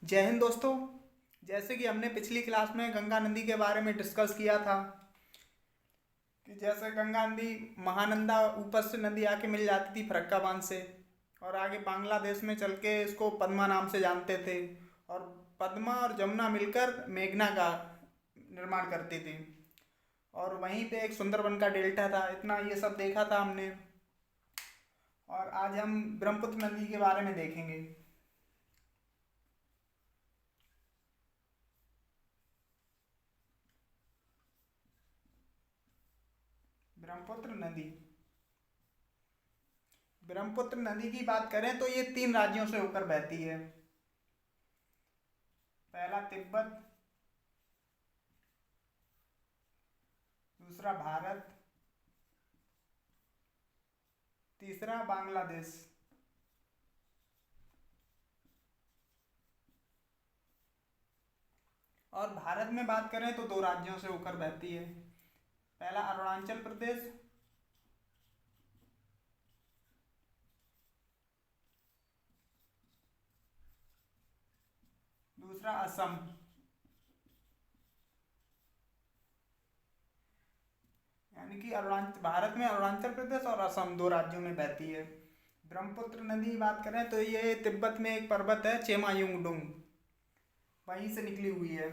जय हिंद दोस्तों। जैसे कि हमने पिछली क्लास में गंगा नदी के बारे में डिस्कस किया था कि जैसे गंगा नदी महानंदा ऊपर से नदी आके मिल जाती थी फरक्का बांध से, और आगे बांग्लादेश में चल के इसको पद्मा नाम से जानते थे। और पद्मा और जमुना मिलकर मेघना का निर्माण करती थी। और वहीं पे एक सुंदरबन का डेल्टा था। इतना ये सब देखा था हमने। और आज हम ब्रह्मपुत्र नदी के बारे में देखेंगे। ब्रह्मपुत्र नदी ब्रह्मपुत्र नदी की बात करें तो ये 3 राज्यों से होकर बहती है। पहला तिब्बत, दूसरा भारत, तीसरा बांग्लादेश। और भारत में बात करें तो 2 राज्यों से होकर बहती है। पहला अरुणाचल प्रदेश, दूसरा असम। यानी कि अरुणाचल भारत में अरुणाचल प्रदेश और असम 2 राज्यों में बहती है। ब्रह्मपुत्र नदी की बात करें तो ये तिब्बत में एक पर्वत है चेमायुंगडुंग, वहीं से निकली हुई है।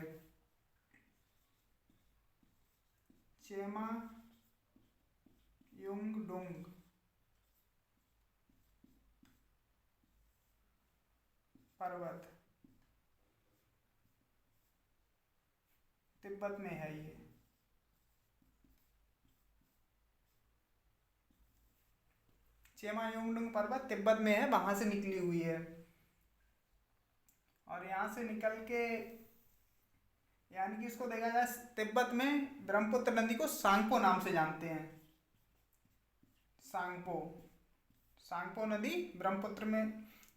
चेमायुंगडुंग पर्वत तिब्बत में है ये। चेमायुंगडुंग पर्वत तिब्बत में है, वहां से निकली हुई है। और यहाँ से निकल के, यानी कि इसको देखा जाए तिब्बत में ब्रह्मपुत्र नदी को सांगपो नाम से जानते हैं। सांगपो सांगपो नदी ब्रह्मपुत्र में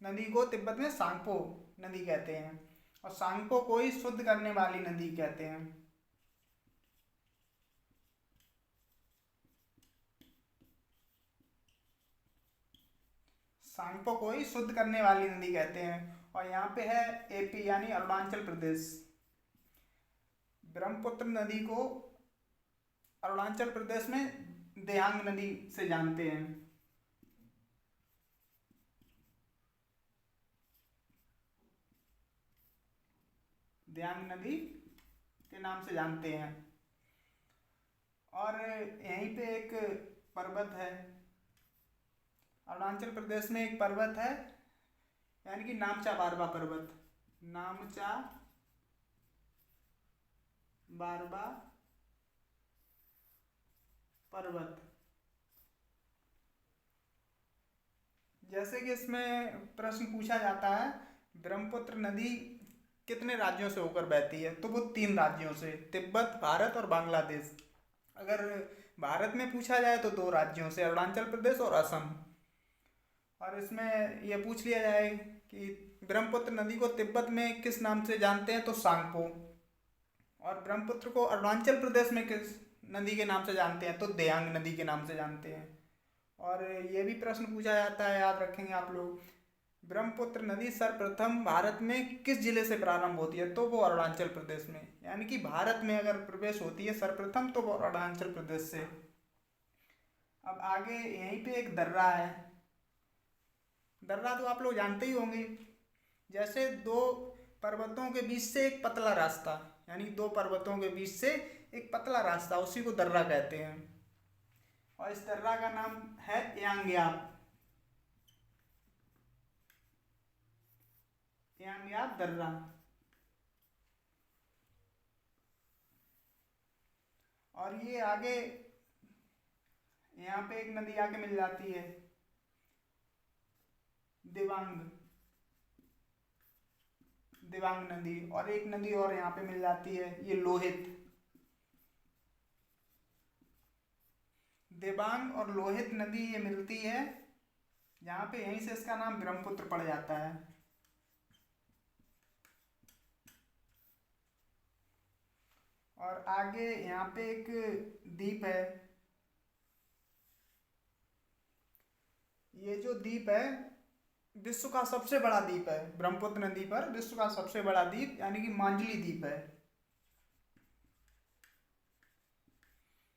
नदी को तिब्बत में सांगपो नदी कहते हैं। और सांगपो को ही शुद्ध करने वाली नदी कहते हैं। सांगपो को ही शुद्ध करने वाली नदी कहते हैं। और यहाँ पे है एपी यानी अरुणाचल प्रदेश। ब्रह्मपुत्र नदी को अरुणाचल प्रदेश में देयांग नदी से जानते हैं। देयांग नदी के नाम से जानते हैं। और यहीं पे एक पर्वत है, अरुणाचल प्रदेश में एक पर्वत है, यानी कि नामचा बारबा पर्वत। नामचा बारबा पर्वत। जैसे कि इसमें प्रश्न पूछा जाता है ब्रह्मपुत्र नदी कितने राज्यों से होकर बहती है, तो वो 3 राज्यों से, तिब्बत, भारत और बांग्लादेश। अगर भारत में पूछा जाए तो 2 राज्यों से, अरुणाचल प्रदेश और असम। और इसमें यह पूछ लिया जाए कि ब्रह्मपुत्र नदी को तिब्बत में किस नाम से जानते हैं, तो सांगपो। और ब्रह्मपुत्र को अरुणाचल प्रदेश में किस नदी के नाम से जानते हैं, तो देयांग नदी के नाम से जानते हैं। और ये भी प्रश्न पूछा जाता है, याद रखेंगे आप लोग, ब्रह्मपुत्र नदी सर्वप्रथम भारत में किस जिले से प्रारंभ होती है, तो वो अरुणाचल प्रदेश में। यानी कि भारत में अगर प्रवेश होती है सर्वप्रथम तो वो अरुणाचल प्रदेश से। अब आगे यहीं पे एक दर्रा है। दर्रा तो आप लोग जानते ही होंगे। जैसे 2 पर्वतों के बीच से एक पतला रास्ता, यानी 2 पर्वतों के बीच से एक पतला रास्ता, उसी को दर्रा कहते हैं। और इस दर्रा का नाम है यांग्याप। यांग्याप दर्रा। और ये आगे यहाँ पे एक नदी आके मिल जाती है, दिबांग। दिबांग नदी। और एक नदी और यहाँ पे मिल जाती है, ये लोहित। दिबांग और लोहित नदी ये मिलती है यहाँ पे, यहीं से इसका नाम ब्रह्मपुत्र पड़ जाता है। और आगे यहाँ पे एक द्वीप है। ये जो द्वीप है विश्व का सबसे बड़ा द्वीप है ब्रह्मपुत्र नदी पर, विश्व का सबसे बड़ा द्वीप यानी कि मांजुली द्वीप है,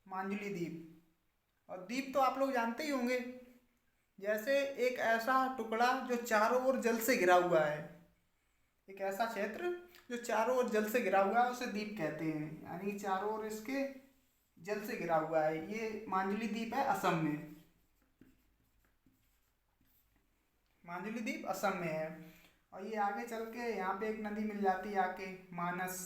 मांजुली द्वीप। और द्वीप तो आप लोग जानते ही होंगे, जैसे एक ऐसा टुकड़ा जो चारों ओर जल से घिरा हुआ है, एक ऐसा क्षेत्र जो चारों ओर जल से घिरा हुआ है उसे द्वीप कहते हैं, यानी कि चारों ओर इसके जल से घिरा हुआ है। ये मांजुली द्वीप है असम में, मांजुली द्वीप असम में है। और ये आगे चल के यहाँ पे एक नदी मिल जाती है आके, मानस,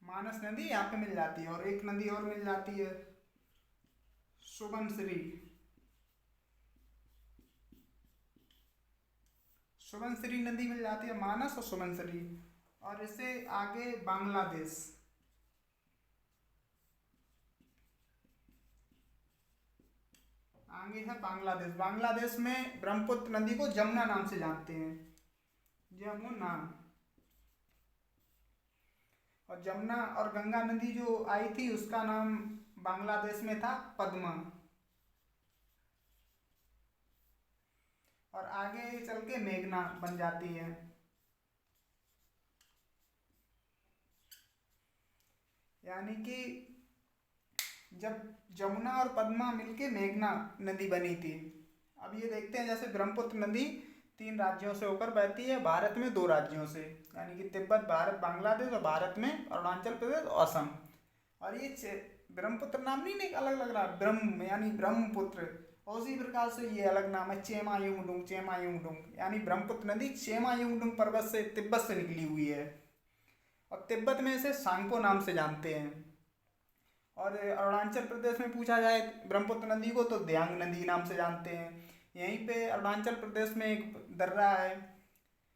मानस नदी यहाँ पे मिल जाती है। और एक नदी और मिल जाती है सुबनसिरी, सुबनसिरी नदी मिल जाती है, मानस और सुबनसिरी। और इससे आगे बांग्लादेश, आगे है बांग्लादेश। बांग्लादेश में ब्रह्मपुत्र नदी को जमुना नाम से जानते हैं, जमुना। और जमुना और गंगा नदी जो आई थी उसका नाम बांग्लादेश में था पद्मा। और आगे चल के मेघना बन जाती है। यानी कि जब जमुना और पद्मा मिलके मेघना नदी बनी थी। अब ये देखते हैं, जैसे ब्रह्मपुत्र नदी 3 राज्यों से होकर बहती है, भारत में 2 राज्यों से, यानी कि तिब्बत भारत बांग्लादेश, और भारत में अरुणाचल प्रदेश और असम। और ये ब्रह्मपुत्र नाम नहीं अलग लग रहा, ब्रह्म यानी ब्रह्मपुत्र, और उसी प्रकार से ये अलग नाम है चेमायुंगडुंग, चेमायुंगडुंग, यानी ब्रह्मपुत्र नदी चेमायुंगडुंग पर्वत से, तिब्बत से निकली हुई है। और तिब्बत में इसे सांगपो नाम से जानते हैं। और अरुणाचल प्रदेश में पूछा जाए ब्रह्मपुत्र नदी को तो दियांग नदी नाम से जानते हैं। यहीं पे अरुणाचल प्रदेश में एक दर्रा है,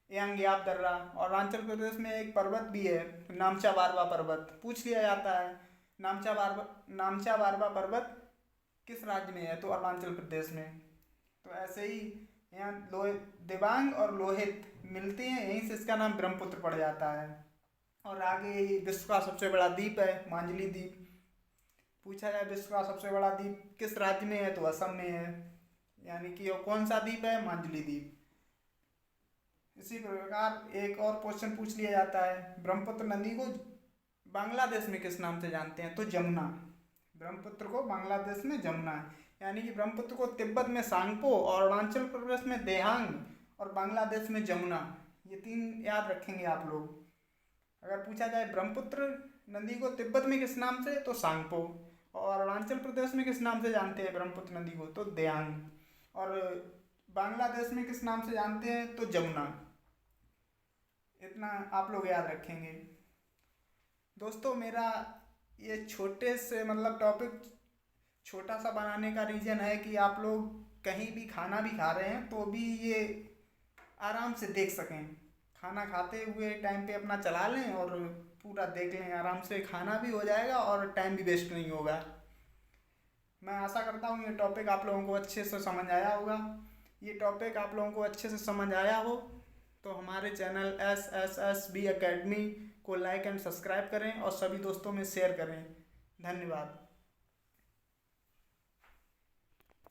यांग्याप दर्रा। और अरुणाचल प्रदेश में एक पर्वत भी है, नामचा बारवा पर्वत। पूछ लिया जाता है नामचा बारवा पर्वत किस राज्य में है, तो अरुणाचल प्रदेश में। तो ऐसे ही यहाँ दिबांग और लोहित मिलते हैं, यहीं से इसका नाम ब्रह्मपुत्र पड़ जाता है। और आगे विश्व का सबसे बड़ा द्वीप है मांजुली द्वीप। पूछा जाए विश्व का सबसे बड़ा द्वीप किस राज्य में है, तो असम में है, यानी कि वो कौन सा द्वीप है, मांजुली द्वीप। इसी प्रकार एक और क्वेश्चन पूछ लिया जाता है, ब्रह्मपुत्र नदी को बांग्लादेश में किस नाम से जानते हैं, तो जमुना। ब्रह्मपुत्र को बांग्लादेश में जमुना है, यानी कि ब्रह्मपुत्र को तिब्बत में सांगपो, और अरुणाचल प्रदेश में देहांग, और बांग्लादेश में जमुना। ये 3 याद रखेंगे आप लोग। अगर पूछा जाए ब्रह्मपुत्र नदी को तिब्बत में किस नाम से, तो सांगपो, और अरुणाचल प्रदेश में किस नाम से जानते हैं ब्रह्मपुत्र नदी को, तो देयांग, और बांग्लादेश में किस नाम से जानते हैं, तो जमुना। इतना आप लोग याद रखेंगे। दोस्तों मेरा ये छोटे से मतलब टॉपिक छोटा सा बनाने का रीज़न है कि आप लोग कहीं भी खाना भी खा रहे हैं तो भी ये आराम से देख सकें, खाना खाते हुए टाइम पे अपना चला लें और पूरा देख लें, आराम से खाना भी हो जाएगा और टाइम भी वेस्ट नहीं होगा। मैं आशा करता हूँ ये टॉपिक आप लोगों को अच्छे से समझ आया होगा। ये टॉपिक आप लोगों को अच्छे से समझ आया हो तो हमारे चैनल SSSB अकेडमी को लाइक एंड सब्सक्राइब करें और सभी दोस्तों में शेयर करें। धन्यवाद।